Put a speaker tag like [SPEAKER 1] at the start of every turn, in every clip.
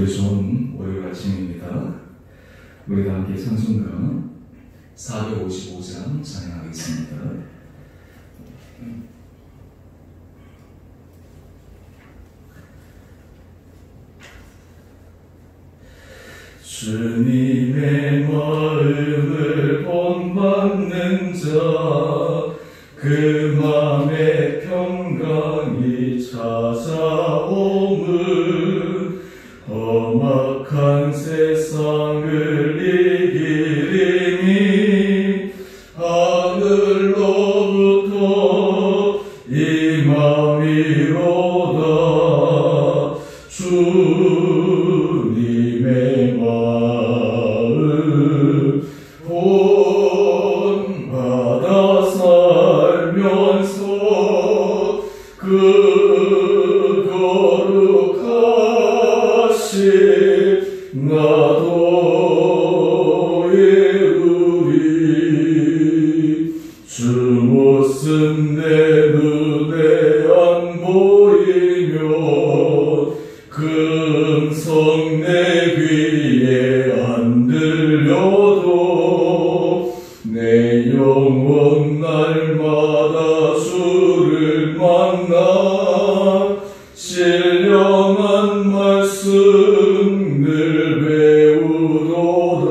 [SPEAKER 1] 우리 좋은 월요일 아침입니다. 우리 다 함께 찬송가 455장 찬양하겠습니다. 주님의 마음을 본받는 자, 그 맘에 평강이 찾아오면 험악한 세상을 이기리니 하늘로부터 임함이로다. 주님의 마음 본받아 살면서 그 거룩하신 나도의 우리 주 모습 내 눈에 안 보이며 그 음성 내 귀에 안 들려도 내 영혼 날마다 주를 만나 신령한 말씀 늘 배우도다.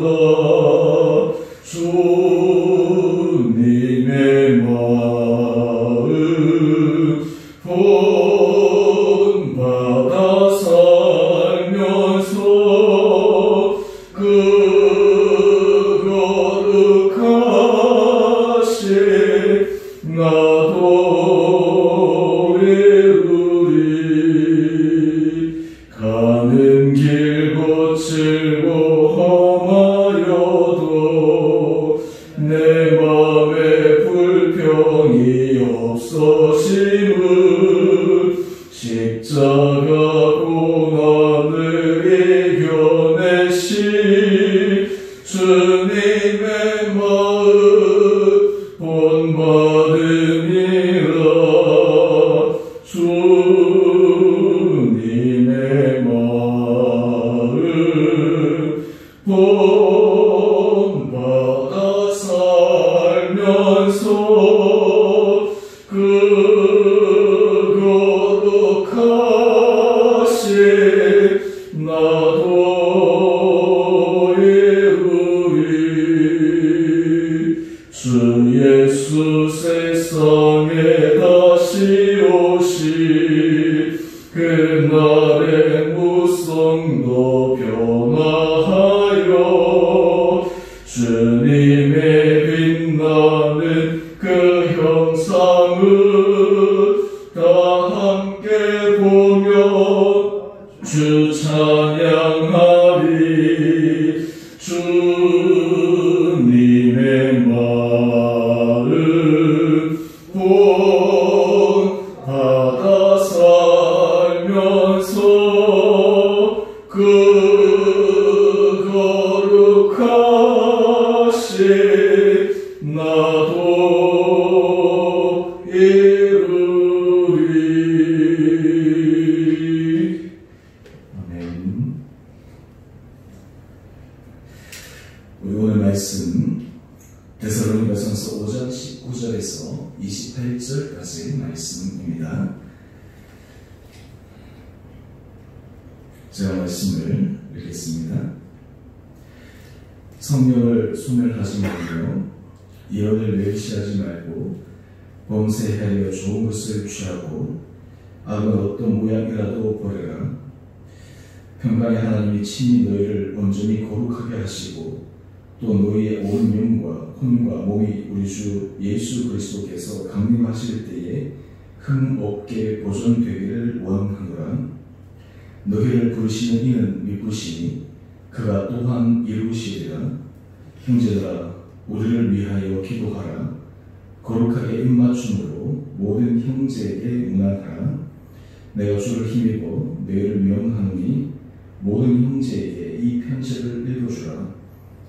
[SPEAKER 1] 주님의 마음 본받아 살면서 그 거룩하신 나도의 우리 가는 길 거칠고 험하여도 내 맘에 불평이 없어짐은 십자가 고난을 이겨내신 주님의 마음 본받음이라. 주님의 마음 본받아 살면서 그 거룩하신 나도의 우리 주 예수 세상에 다시 오시 그날의 무성도 변화하여 주님의 빛나는 그 형상을 다 함께 보며 주 찬양하리. 주님의 마음 본받아 살면서 그 거룩하신 나도의 우리. 아멘. 우리 오늘 말씀 데살로니가전서 5장 19절에서 28절까지의 말씀입니다. 제가 말씀을 읽겠습니다. 성령을 소멸하지 말며 예언을 멸시하지 말고 범죄하여 좋은 것을 취하고 악은 어떤 모양이라도 버려라. 평강의 하나님이 친히 너희를 온전히 거룩하게 하시고 또 너희의 온 영과 혼과 몸이 우리 주 예수 그리스도께서 강림하실 때에 흠 없게 보존되기를 원하노라. 너희를 부르시는 이는 미쁘시니 그가 또한 이루시리라. 형제들아, 우리를 위하여 기도하라. 거룩하게 입맞춤으로 모든 형제에게 문안하라. 내가 주를 힘입어 너희를 명하노니 모든 형제에게 이 편지를 읽어주라.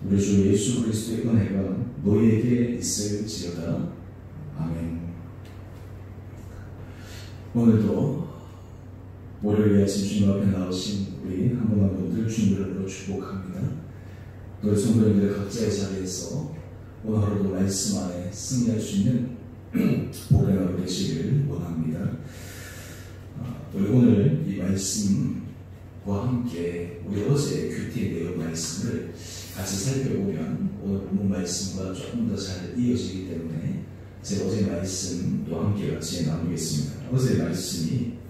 [SPEAKER 1] 우리 주 예수 그리스도의 은혜가 너희에게 있을지어다. 아멘. 오늘도 월요일 아침 주님 앞에 나오신 우리 한 분 한 분들 주님으로 축복합니다. 또 성도님들 각자의 자리에서 오늘 하루도 말씀 안에 승리할 수 있는 복을 나누고 계시기를 원합니다. 우리 오늘 이 말씀과 함께 우리 어제 큐티의 내용 말씀을 같이 살펴보면 오늘 본문 말씀과 조금 더 잘 이어지기 때문에 제가 어제 말씀도 함께 같이 나누겠습니다. 어제 말씀이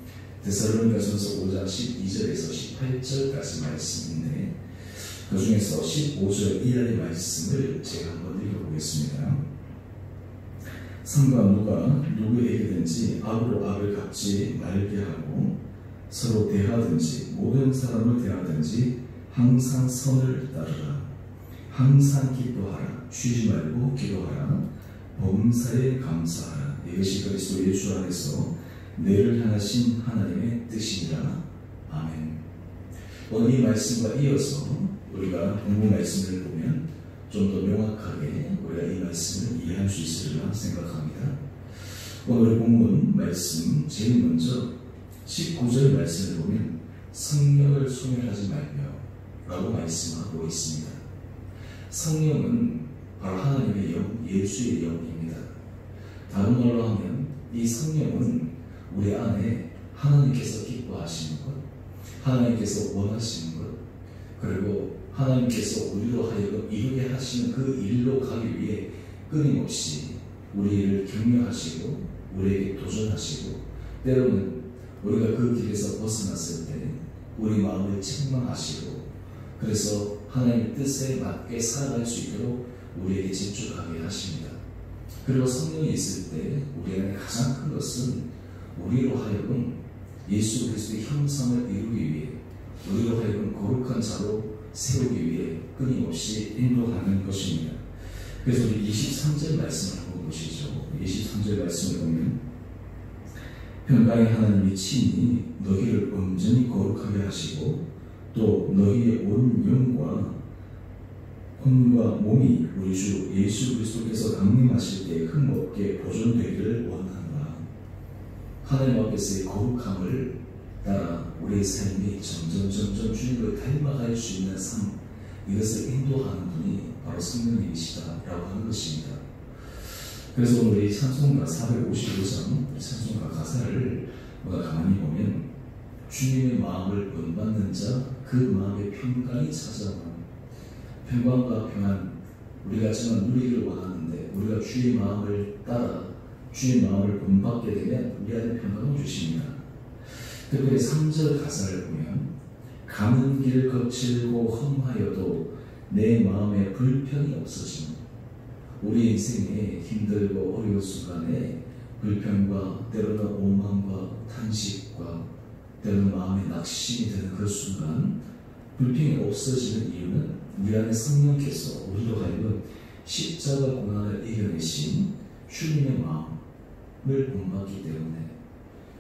[SPEAKER 1] 데살로니가전서 5장 12절에서 18절까지 말씀인데 그 중에서 15절 이하의 말씀을 제가 한번 읽어보겠습니다. 상과 누가 누구에게든지 악으로 악을 갚지 말게 하고 서로 대하든지 모든 사람을 대하든지 항상 선을 따르라. 항상 기뻐하라. 쉬지 말고 기도하라. 범사에 감사하라. 이것이 그리스도 예수 안에서 너희를 향하신 하나님의 뜻이니라. 아멘. 오늘 이 말씀과 이어서 우리가 본문 말씀을 보면 좀 더 명확하게 우리가 이 말씀을 이해할 수 있으리라 생각합니다. 오늘 본문 말씀 제일 먼저 19절 말씀을 보면 성령을 소멸하지 말며 라고 말씀하고 있습니다. 성령은 바로 하나님의 영, 예수의 영입니다. 다른 말로 하면 이 성령은 우리 안에 하나님께서 기뻐하시는 것, 하나님께서 원하시는 것, 그리고 하나님께서 우리로 하여금 이루게 하시는 그 일로 가기 위해 끊임없이 우리를 격려하시고 우리에게 도전하시고 때로는 우리가 그 길에서 벗어났을 때 우리 마음을 책망하시고 그래서 하나님의 뜻에 맞게 살아갈 수 있도록 우리에게 집중하게 하십니다. 그리고 성령이 있을 때 우리 안에 가장 큰 것은 우리로 하여금 예수 그리스도의 형상을 이루기 위해 우리로 하여금 거룩한 자로 세우기 위해 끊임없이 인도하는 것입니다. 그래서 우리 23절 말씀을 한번 보시죠. 23절 말씀을 보면 평강의 하나님이 친히 너희를 온전히 거룩하게 하시고 또 너희의 온 영과 혼과 몸이 우리 주 예수 그리스도께서 강림하실 때 흠없게 보존되기를 원하노라. 하나님 앞에서의 거룩함을 따라 우리의 삶이 점점 주님을 닮아갈 수 있는 삶, 이것을 인도하는 분이 바로 성령님이시다라고 하는 것입니다. 그래서 오늘 이 찬송가 455장 찬송가 가사를 우리가 가만히 보면 주님의 마음을 본받는 자 그 마음의 평강이 찾아오는 평강과 평안, 우리가 정말 누리기를 원하는데 우리가 주의 마음을 따라 주의 마음을 본받게 되면 우리 안에 평강을 주십니다. 특별히 3절 가사를 보면 가는 길 거칠고 험하여도 내 마음에 불편이 없어지는, 우리 인생에 힘들고 어려운 순간에 불편과 때로는 오만과 탄식과 때로는 마음에 낙심이 되는 그 순간 불평이 없어지는 이유는 우리 안에 성령께서 우리로 하여금 십자가 고난을 이겨내신 주님의 마음을 본받기 때문에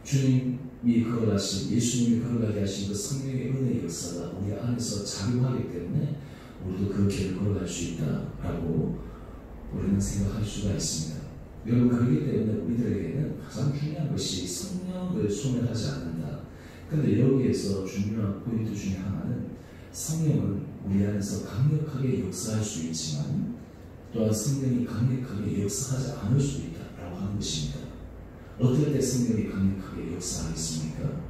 [SPEAKER 1] 주님이 걸어가신, 예수님이 걸어가게 하신 그 성령의 은혜의 역사가 우리 안에서 작용하기 때문에 우리도 그 길을 걸어갈 수 있다라고 우리는 생각할 수가 있습니다. 여러분, 그렇기 때문에 우리들에게는 가장 중요한 것이 성령을 소멸하지 않는다. 그런데 여기에서 중요한 포인트 중에 하나는 성령은 우리 안에서 강력하게 역사할 수 있지만 또한 성령이 강력하게 역사하지 않을 수도 있다라고 하는 것입니다. 어떨 때 성령이 강력하게 역사하겠습니까?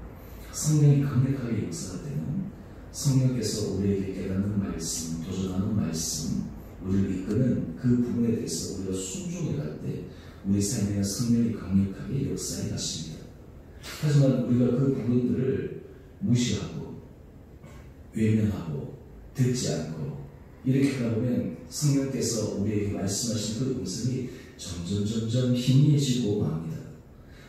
[SPEAKER 1] 성령이 강력하게 역사할 때는 성령께서 우리에게 깨닫는 말씀, 도전하는 말씀, 우리를 이끄는 그 부분에 대해서 우리가 순종해 갈 때 우리 삶에 성령이 강력하게 역사해 가십니다. 하지만 우리가 그 부분들을 무시하고 외면하고 듣지 않고 이렇게 하다 보면 성령께서 우리에게 말씀하신 그 음성이 점점 희미해지고 맙니다.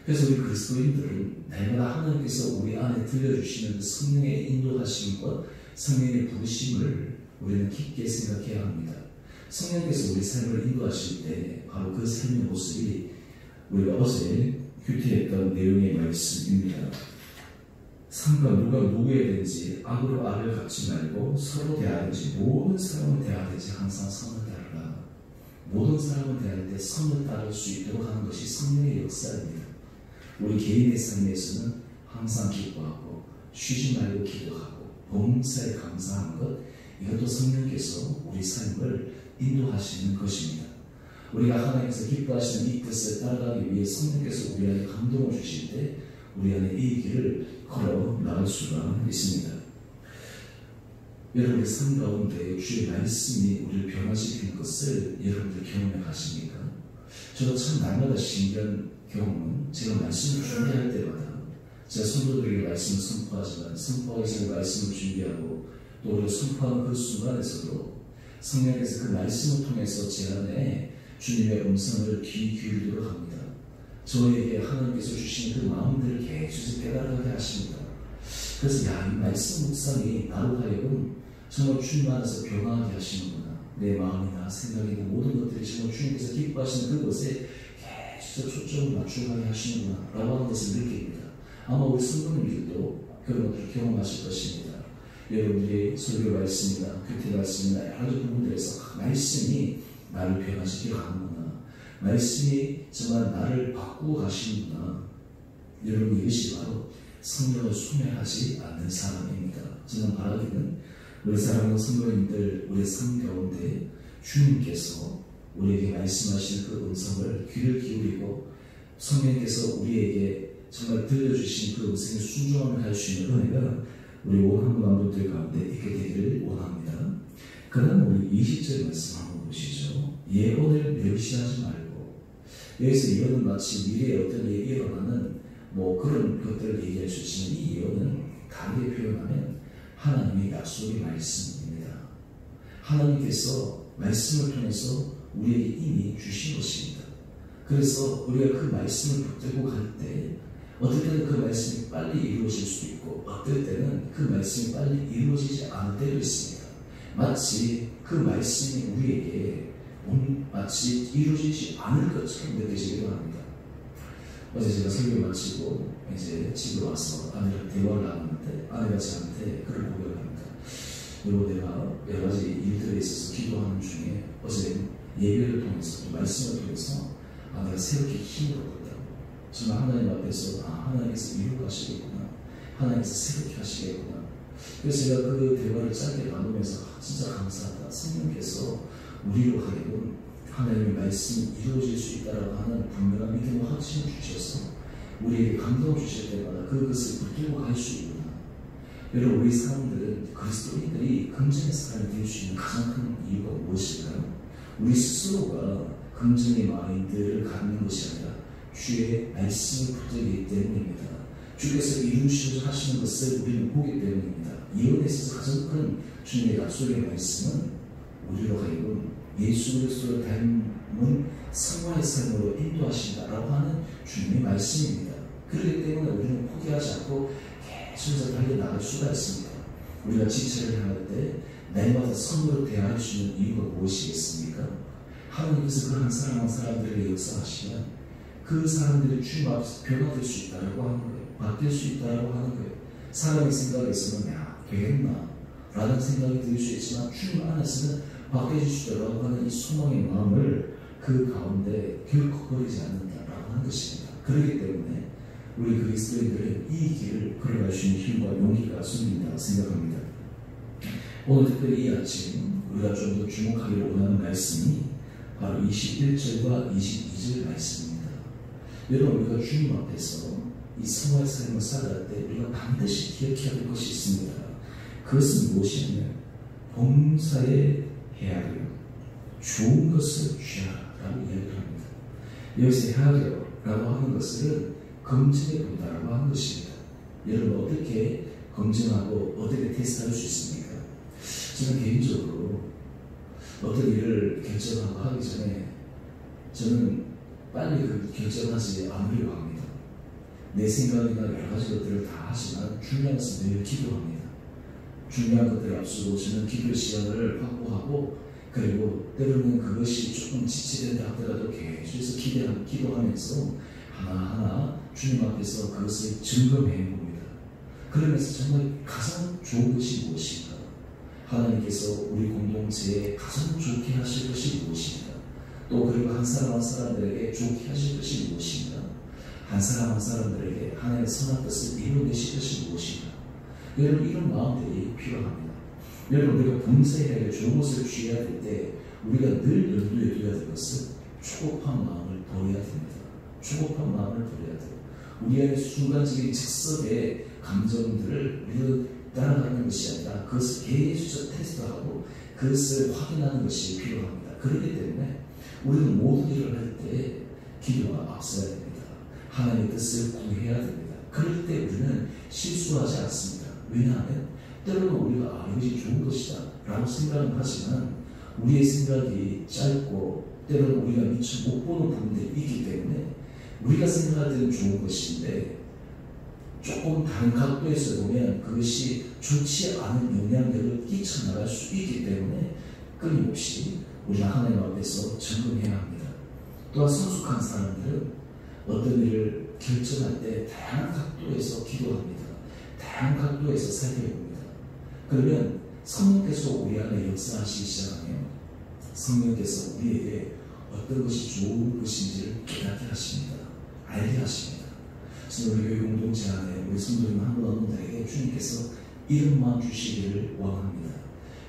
[SPEAKER 1] 그래서 우리 그리스도인들은 날마다 하나님께서 우리 안에 들려주시는 그 성령의 인도하심과 성령의 부르심을 우리는 깊게 생각해야 합니다. 성령께서 우리 삶을 인도하실 때 바로 그 삶의 모습이 우리가 어제 큐티했던 내용의 말씀입니다. 상과 누가 누구에든지 악으로 악을 갚지 말고 서로 대하든지 모든 사람을 대하든지 항상 선을 따르라. 모든 사람을 대할 때 선을 따를 수 있도록 하는 것이 성령의 역사입니다. 우리 개인의 삶에서는 항상 기뻐하고 쉬지 말고 기도하고 봉사에 감사하는 것, 이것도 성령께서 우리 삶을 인도하시는 것입니다. 우리가 하나님께서 기뻐하시는 이 뜻을 따라가기 위해 성령께서 우리 안에 감동을 주실 때 우리 안에 이 길을 걸어 나갈 수가 있습니다. 여러분의 삶 가운데 주의 말씀이 우리를 변화시키는 것을 여러분들 경험해 가십니까? 저도 참 날마다 신기한 경험은 제가 말씀을 준비할 때마다 제가 성도들에게 말씀을 선포하지만 선포하기 전에 말씀을 준비하고 또 우리가 선포하는 그 순간에서도 성령께서 그 말씀을 통해서 제 안에 주님의 음성을 귀 기울이도록 합니다. 저에게 하나님께서 주신 그 마음들을 계속 깨달아가게 하십니다. 그래서 이 말씀 묵상이 나로 하여금 정말 주님 안에서 변화하게 하시는구나. 내 마음이나 생각이나 모든 것들이 정말 주님께서 기뻐하시는 그것에 계속 초점을 맞춰가게 하시는구나 라고 하는 것을 느낍니다. 아마 우리 성도님들도 그런 것들을 경험하실 것입니다. 여러분들이 설교 말씀이나 교태 말씀이나 여러 가지 부분들에서 말씀이 나를 변화시켜 가는구나. 말씀이 정말 나를 바꾸고 가시는구나. 여러분, 이것이 바로 성령을 소멸하지 않는 사람입니다. 저는 바라기는 우리 사랑하는 성도님들, 우리 삶 가운데 주님께서 우리에게 말씀하시는 그 음성을 귀를 기울이고 성령께서 우리에게 정말 들려주신 그 음성에 순종함을 할 수 있는 은혜가 우리 원하는 마음들 가운데 있게 되기를 원합니다. 그다음 우리 20절 말씀 한번 보시죠. 예언을 멸시하지 말고, 여기서 예언은 마치 미래에 어떤 일이 일어나는 그런 것들을 얘기할 수 있지만 이 예언은 다르게 표현하면 하나님의 약속의 말씀입니다. 하나님께서 말씀을 통해서 우리에게 이미 주신 것입니다. 그래서 우리가 그 말씀을 붙들고 갈 때 어떨 때는 그 말씀이 빨리 이루어질 수도 있고 어떨 때는 그 말씀이 빨리 이루어지지 않을 때도 있습니다. 마치 그 말씀이 우리에게 마치 이루어지지 않을 것처럼 느껴지기도 합니다. 어제 제가 설교 마치고 이제 집에 와서 아내랑 대화를 나누는데 아내가 저한테 그런 고백을 합니다. 여보, 내가 여러 가지 일들에 있어서 기도하는 중에 어제 예배를 통해서 또 말씀을 통해서 내가 새롭게 힘을 얻었다고. 정말 하나님 앞에서 하나님께서 이루고 하시겠구나. 하나님께서 새롭게 하시겠구나. 그래서 제가 그 대화를 짧게 나누면서 진짜 감사하다. 성령께서 우리로 하여금 하나님의 말씀이 이루어질 수 있다라고 하는 분명한 믿음과 확신을 주셔서 우리에게 감동을 주실 때마다 그것을 붙들고 갈 수 있구나. 여러분, 우리 사람들은 그리스도인들이 긍정의 사람이 될 수 있는 가장 큰 이유가 무엇일까요? 우리 스스로가 긍정의 마인드를 갖는 것이 아니라 주의 말씀을 붙들기 때문입니다. 주께서 이루시고자 하시는 것을 우리는 보기 때문입니다. 예언에 있어서 가장 큰 주님의 약속의 말씀은 우리로 하여금 예수 그리스도를 닮은 성화의 삶으로 인도하신다라고 하는 주님의 말씀입니다. 그렇기 때문에 우리는 포기하지 않고 계속해서 달려나갈 수가 있습니다. 우리가 지체를 할 때 날마다 선으로 대할 수 있는 이유가 무엇이겠습니까? 하나님께서 그 한 사람 한 사람들에게 역사하시면 그 사람들이 주님 앞에서 변화될 수 있다고 하는 거예요. 바뀔 수 있다고 하는 거예요. 사람의 생각에서는 되겠나? 라는 생각이 들 수 있지만 주님 안에서는 바뀌어질 수 있다고 하는 이 소망의 마음을 그 가운데 결코 버리지 않는다라고 하는 것입니다. 그렇기 때문에 우리 그리스도인들은 이 길을 걸어갈 수 있는 힘과 용기가 생긴다고 생각합니다. 오늘 특별히 이 아침 우리가 좀 더 주목하기를 원하는 말씀이 바로 21절과 22절 말씀입니다. 여러분, 우리가 주님 앞에서 이 성화의 삶을 살아갈 때 우리가 반드시 기억해야 될 것이 있습니다. 그것은 무엇이냐면 범사에 헤아려 좋은 것을 취하라 라고 이야기를 합니다. 여기서 헤아려 라고 하는 것은 검증해 본다라고 하는 것입니다. 여러분, 어떻게 검증하고 어떻게 테스트할 수 있습니까? 저는 개인적으로 어떤 일을 결정하고 하기 전에 저는 빨리 그 결정하지 않으려고 합니다. 내 생각이나 여러 가지 것들을 다 하지만 중요한 것은 늘 기도합니다. 중요한 것들을 앞두고 저는 기도 시간을 확보하고 그리고 때로는 그것이 조금 지체된다 하더라도 계속해서 기도하면서 하나하나 주님 앞에서 그것을 점검해 봅니다. 그러면서 정말 가장 좋은 것이 무엇인가? 하나님께서 우리 공동체에 가장 좋게 하실 것이 무엇인가? 또 그리고 한 사람 한 사람들에게 좋게 하실 것이 무엇인가? 한 사람 한 사람들에게 하나님의 선한 뜻을 이루어내실 것이 무엇인가? 여러분, 이런 마음들이 필요합니다. 여러분, 우리가 봉사에 좋은 것을 취해야 될 때 우리가 늘 염두에 둬야 될 것은 초급한 마음을 버려야 됩니다. 초급한 마음을 버려야 돼요. 우리 안에 순간적인 즉석의 감정들을 우리가 따라가는 것이 아니라 그것을 계속 테스트하고 그것을 확인하는 것이 필요합니다. 그렇기 때문에 우리는 모든 일을 할 때 기도가 앞서야 됩니다. 하나님의 뜻을 구해야 됩니다. 그럴 때 우리는 실수하지 않습니다. 왜냐하면 때로는 우리가 이것이 좋은 것이다 라고 생각은 하지만 우리의 생각이 짧고 때로는 우리가 미처 못 보는 부분들이 있기 때문에 우리가 생각할 때는 좋은 것인데 조금 다른 각도에서 보면 그것이 좋지 않은 영향력을 끼쳐나갈 수 있기 때문에 끊임없이 우리가 하나님 앞에서 점검해야 합니다. 또한 성숙한 사람들은 어떤 일을 결정할 때 다양한 각도에서 기도합니다. 다양한 각도에서 살펴봅니다. 그러면 성령께서 우리 안에 역사하시기 시작하면 성령께서 우리에게 어떤 것이 좋은 것인지를 깨닫게 하십니다. 알게 하십니다. 그래서 우리 교회 공동체 안에 우리 성도님 한 분 한 분들에게 주님께서 이런 마음 주시기를 원합니다.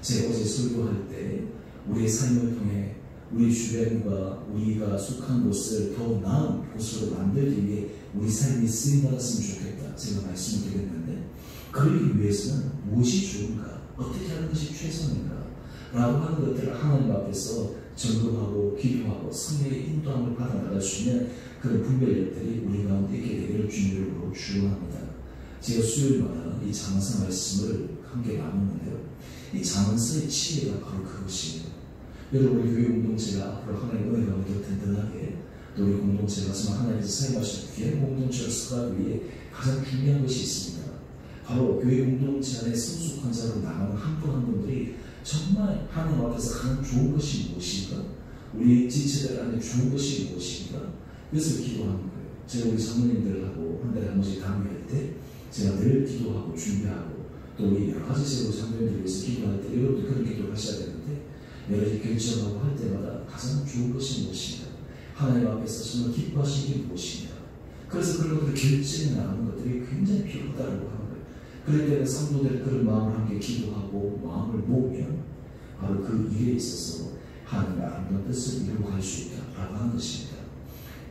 [SPEAKER 1] 제가 어제 설교할 때 우리의 삶을 통해 우리 주변과 우리가 속한 곳을 더 나은 곳으로 만들기 위해 우리 삶이 쓰임받았으면 좋겠다 제가 말씀을 드렸는데, 그러기 위해서는 무엇이 좋은가, 어떻게 하는 것이 최선인가 라고 하는 것들을 하나님 앞에서 점검하고 기도하고 성령의 인도함을 받아나갈 수 있는 그런 분별력들이 우리 가운데 있게 되기를 주님으로 축원합니다. 제가 수요일마다 이 장언서 말씀을 함께 나누는데요, 이 장언서의 지혜가 바로 그것이에요. 여러분, 우리 교회 공동체가 앞으로 하나님의 은혜 가운데 든든하게 또 우리 공동체가 정말 하나님께서 사용하시는 귀한 공동체로 서가기 위해 가장 중요한 것이 있습니다. 바로 교회 공동체 안에 성숙한 자로 나가는 한 분 한 분들이 정말 하나님 앞에서 가장 좋은 것이 무엇인가, 우리 지체들 안에 좋은 것이 무엇인가, 그것을 기도하는 거예요. 제가 우리 장로님들하고 한 달에 한 번씩 강의할 때 제가 늘 기도하고 준비하고 또 우리 여러 가지 제로 장로님들 위해서 기도할 때 여러분도 그런 기도를 하셔야 되는데, 여러 가지 결정하고 할 때마다 가장 좋은 것이 무엇인가, 하나님 앞에서 정말 기뻐하시는 게 무엇인가, 그래서 그런 것들을 결정해 나가는 것들이 굉장히 필요하다고 하는 거예요. 그럴 때는 성도들 그런 마음을 함께 기도하고 마음을 모으면 바로 그 일에 있어서 하나님의 아름다운 뜻을 이루어 갈 수 있다라고 하는 것입니다.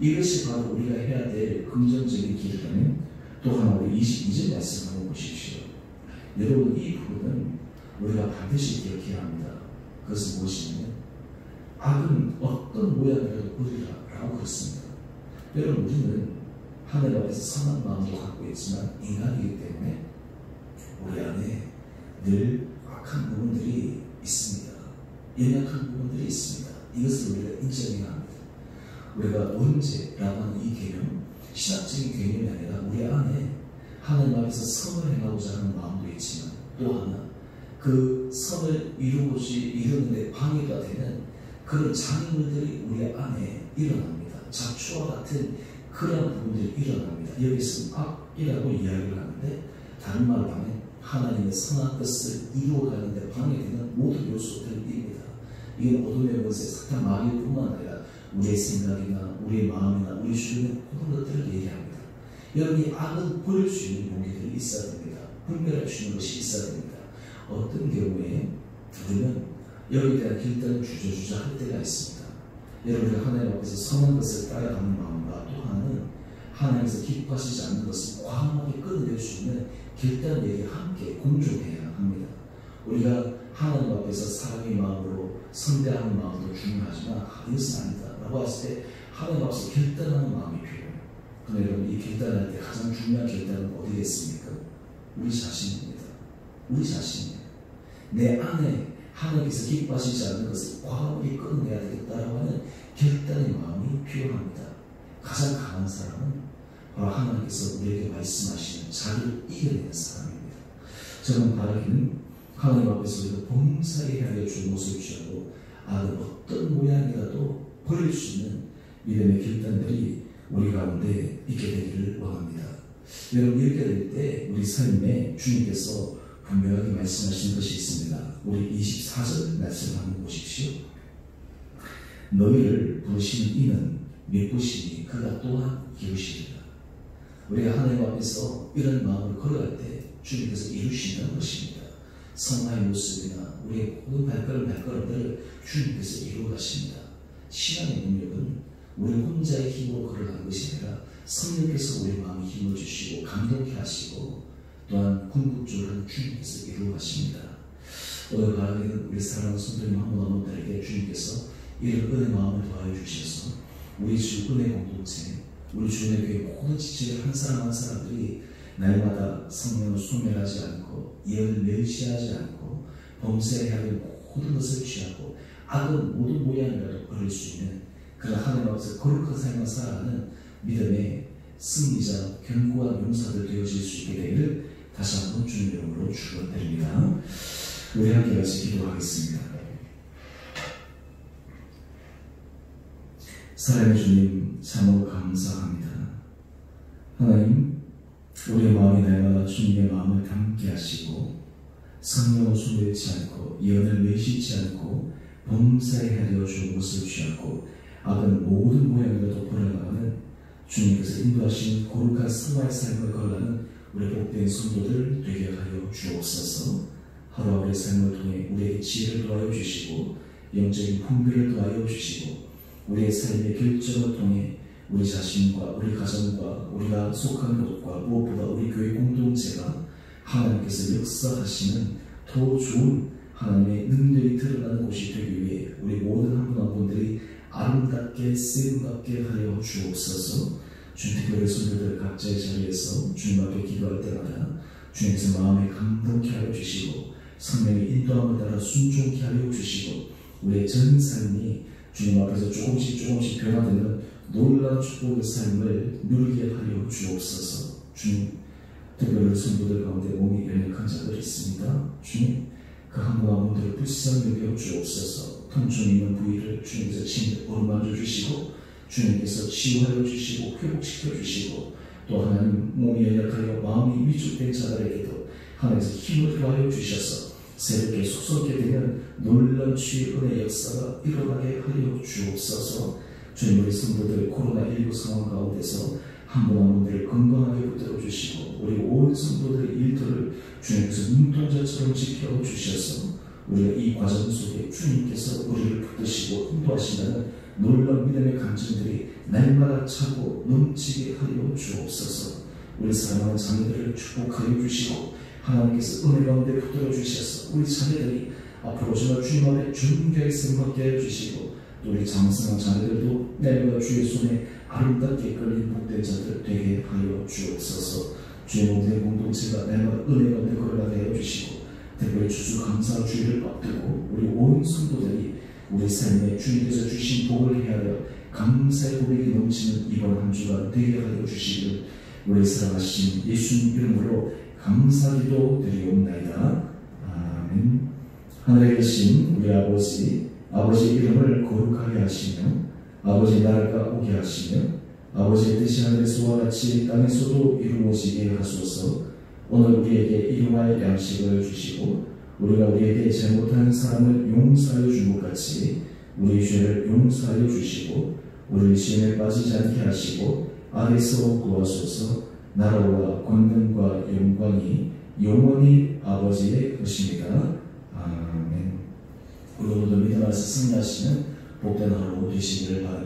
[SPEAKER 1] 이것이 바로 우리가 해야 될 긍정적인 기도라면 또 하나 우리 22절 말씀 한번 보십시오. 여러분, 이 부분은 우리가 반드시 기억해야 합니다. 그것은 무엇이냐면 악은 어떤 모양이라도 버리라 라고 그랬습니다. 여러분, 우리는 하늘 앞에서 선한 마음도 갖고 있지만 인간이기 때문에 우리 안에 늘 악한 부분들이 있습니다. 연약한 부분들이 있습니다. 이것을 우리가 인정해야 합니다. 우리가 원죄라고 하는 이 개념, 신학적인 개념이 아니라 우리 안에 하나님 앞에서 선을 행하고자 하는 마음도 있지만 또 하나 그 선을 이루는데 방해가 되는 그런 장애물들이 우리 안에 일어납니다. 자초와 같은 그런 부분들이 일어납니다. 여기서 악이라고 이야기를 하는데 다른 말로 하면 하나님의 선한 뜻을 이루어가는 데 방해되는 모든 요소들입니다. 이건 어둠의 권세 사탄 마귀뿐만 아니라 우리의 생각이나 우리의 마음이나 우리 주변의 모든 것들을 얘기합니다. 여러분이 악은 버릴 수 있는 용기들이 있어야 됩니다. 분별할 수 있는 것이 있어야 됩니다. 어떤 경우에 우리는 여기에 대한 결단을 주저주저 할 때가 있습니다. 여러분이 하나님 앞에서 선한 것을 따라가는 마음과 또 하나는 하나님께서 기뻐하시지 않는 것을 과감하게 끊어낼 수 있는 결단력이 함께 공존해야 합니다. 우리가 하나님 앞에서 사랑의 마음으로 선대하는 마음도 중요하지만 이것은 아니다 라고 했을 때 하나님 앞에서 결단하는 마음이 필요해요. 그런데 여러분, 이 결단할 때 가장 중요한 결단은 어디겠습니까? 우리 자신입니다. 우리 자신이에요. 내 안에 하나님께서 기뻐하시지 않는 것을 과감하게 끊어내야 되겠다라고 하는 결단의 마음이 필요합니다. 가장 강한 사람은 바로 하나님께서 우리에게 말씀하시는 자기를 이겨내는 사람입니다. 저는 바라기는 하나님 앞에서 우리가 봉사에 향해 주는 모습을 취하고 악은 어떤 모양이라도 버릴 수 있는 믿음의 결단들이 우리 가운데 있게 되기를 원합니다. 여러분, 이렇게 될 때 우리 삶에 주님께서 분명하게 말씀하시는 것이 있습니다. 우리 24절 말씀을 한번 보십시오. 너희를 부르시는 이는 믿으시니 그가 또한 이루시리라. 우리가 하나님 앞에서 이런 마음을 걸어갈 때 주님께서 이루신다는 것입니다. 성화의 모습이나 우리의 모든 발걸음들을 주님께서 이루어가십니다. 신앙의 능력은 우리 혼자의 힘으로 걸어가는 것이 아니라 성령께서 우리 마음에 힘을 주시고 감동케 하시고 또한 궁극적으로 주님께서 이루어가십니다. 오늘 바라기는 우리 사랑하는 성도님 한 분 한 분들에게 주님께서 이런 은혜 마음을 더하여 주셔서 우리 주 은혜 공동체, 우리 주님의 교회 모든 지체의 한 사람 한 사람들이 날마다 성령을 소멸하지 않고 예언을 멸시하지 않고 범죄에 하는 모든 것을 취하고 악은 모든 모양이라도 버릴 수 있는 그런 하나님 앞에서 거룩한 삶을 살아가는 믿음의 승리자 견고한 용사들 되어질 수 있게 되기를 다시 한번 주님의 이름으로 축원드립니다. 우리 함께 같이 기도하겠습니다. 사랑의 주님 참으로 감사합니다. 하나님, 우리의 마음이 날마다 주님의 마음을 담게 하시고 성령을 소멸치 않고 예언을 외시지 않고 범사에 하려 주는 것을 취하고 악은 모든 모양으로 버려나가는 주님께서 인도하신 거룩한 성화의 삶을 걸어가는 우리 복된 성도들 되게 하여 주옵소서. 하루하루의 삶을 통해 우리에게 지혜를 더하여 주시고 영적인 풍비를 더하여 주시고 우리의 삶의 결정을 통해 우리 자신과 우리 가정과 우리가 속한 곳과 무엇보다 우리 교회 공동체가 하나님께서 역사하시는 더 좋은 하나님의 능력이 드러나는 곳이 되기 위해 우리 모든 한 분 한 분들이 아름답게 쓰임받게 하여 주옵소서. 주님 특별히 성도들 각자의 자리에서 주님 앞에 기도할 때마다 주님께서 마음에 감동케 하여 주시고 성령의 인도함을 따라 순종케 하여 주시고 우리의 전 삶이 주님 앞에서 조금씩 변화되는 놀라운 축복의 삶을 누리게 하여 주옵소서. 주님, 특별히 성도들 가운데 몸이 연약한 자들이 있습니다. 주님, 그 한 분 한 분들을 불쌍히 여겨 주옵소서. 통증 있는 부위를 주님께서 친히 어루만져 주시고 주님께서 치유하여 주시고 회복시켜 주시고 또 하나님 몸이 연약하여 마음이 위축된 자들에게도 하나님께서 힘을 더하여 주셔서 새롭게 솟게 되는 놀라운 주의 은혜 역사가 일어나게 하여 주옵소서. 주님, 우리 성도들 코로나19 상황 가운데서 한 분 한 분들을 건강하게 붙들어 주시고 우리 온 성도들의 일터를 주님께서 눈동자처럼 지켜 주셔서 우리가 이 과정 속에 주님께서 우리를 붙드시고 인도하신다는 놀라운 믿음의 감정들이 날마다 차고 넘치게 하여 주옵소서. 우리 사랑하는 자녀들을 축복하여 주시고 하나님께서 은혜 가운데 붙들어 주셔서 우리 자녀들이 앞으로 정말 주님 앞에 존귀하게 쓰임받게 하여 주시고 또 우리 장성한 자녀들도 날마다 주의 손에 아름답게 끌린 복된 자들 되게 하여 주옵소서. 주의 모든 공동체가 날마다 은혜 가운데 걸어가게 하여 주시고 특별히 주주감사 주의를 앞두고 우리 온 성도들이 우리 삶에 주님께서 주신 복을 헤아려 감사의 고백이 넘치는 이번 한 주간 되게 하여 주시기를 우리 사랑하신 예수님 이름으로 감사기도 드리옵나이다. 아멘. 하늘에 계신 우리 아버지 이름을 거룩하게 하시며 아버지 나라가 오게 하시며 아버지의 뜻이 하늘에서와 같이 땅에서도 이루어지게 하소서. 오늘 우리에게 일용할 양식을 주시고 우리가 우리에게 잘못한 사람을 용서하여 준 것 같이 우리 죄를 용서하여 주시고 우리를 시험에 빠지지 않게 하시고 악에서 구하소서. 나라와 권능과 영광이 영원히 아버지의 것입니다. 아멘. 우리 오늘도 믿음 안에서 승리하시는 복된 하루 되시기를 바랍니다.